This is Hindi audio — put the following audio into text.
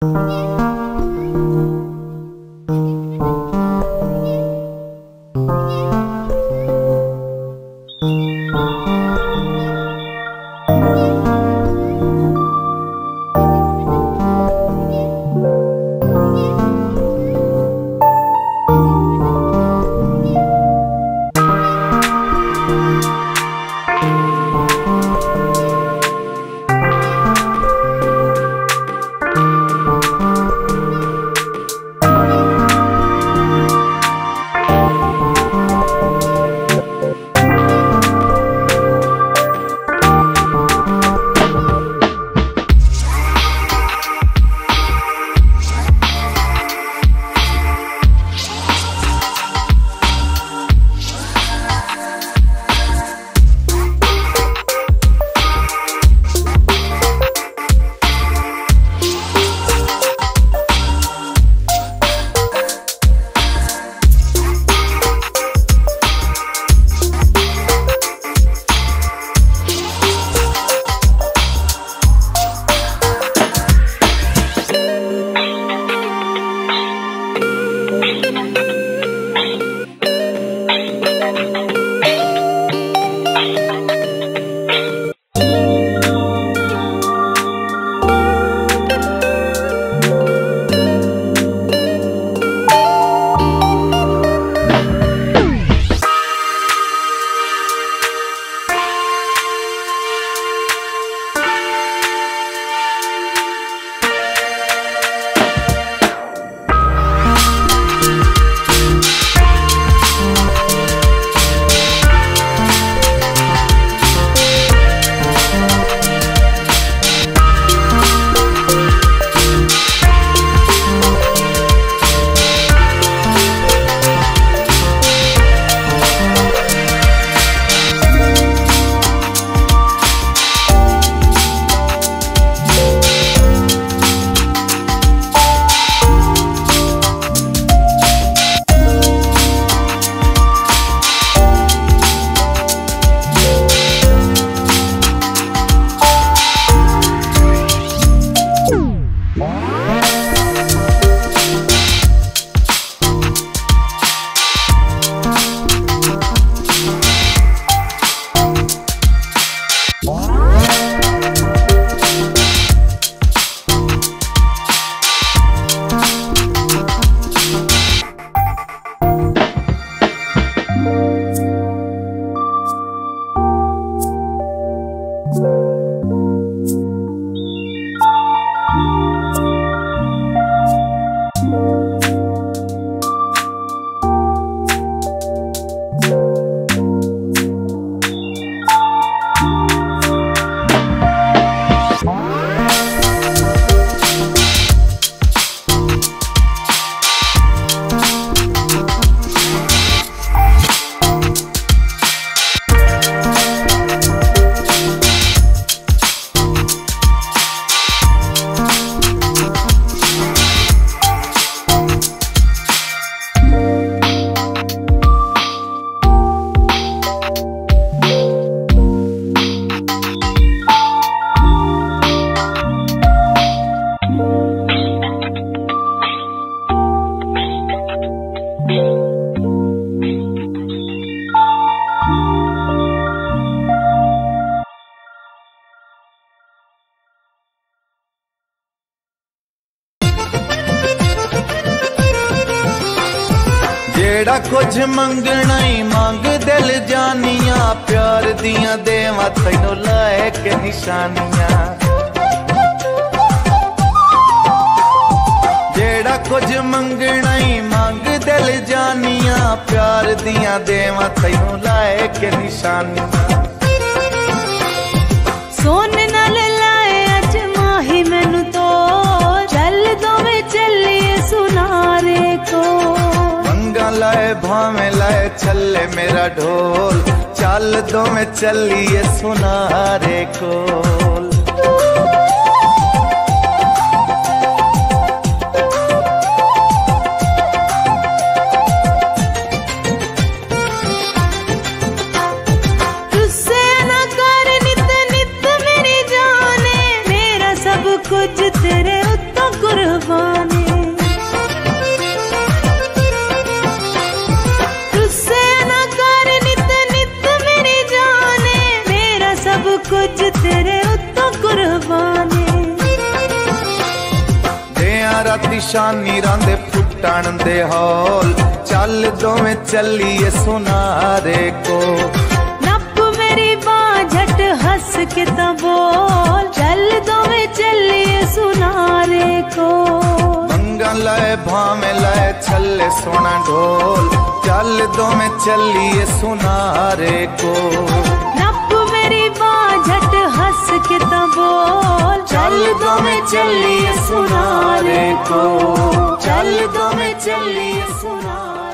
जेड़ा कुछ मंगना ही मंग दिल जानिया, प्यार दिया देवा तैनू लाए के निशानियां। जेड़ा कुछ मंगना ही मंग दिल जानिया, प्यार दिया देवा तैनू लाए के निशानियां। सोने नाल लाए अज माही मैनू तो चल दोवे चलिए सुनारे को। वंगा लाए भावे लाए छले मेरा ढोल, चल दोवे चलिए सुनारे कोल। तेरे उत्तों कुर्बान राती शानी रांदे फुटण दे हौल चल दोवें चलिए सुनारे को नप मेरी बाँ झट हंस के तो बोल चल दोवें चलिए सुनारे को भंगा लाए भावे लाए छल्ले सोना ढोल चल दोवें चलिए सुनारे को नप मेरी बाँ झट हंस के तो बोल चल दोवें चलिए सुनारे को चल दोवें चलिए सुनारे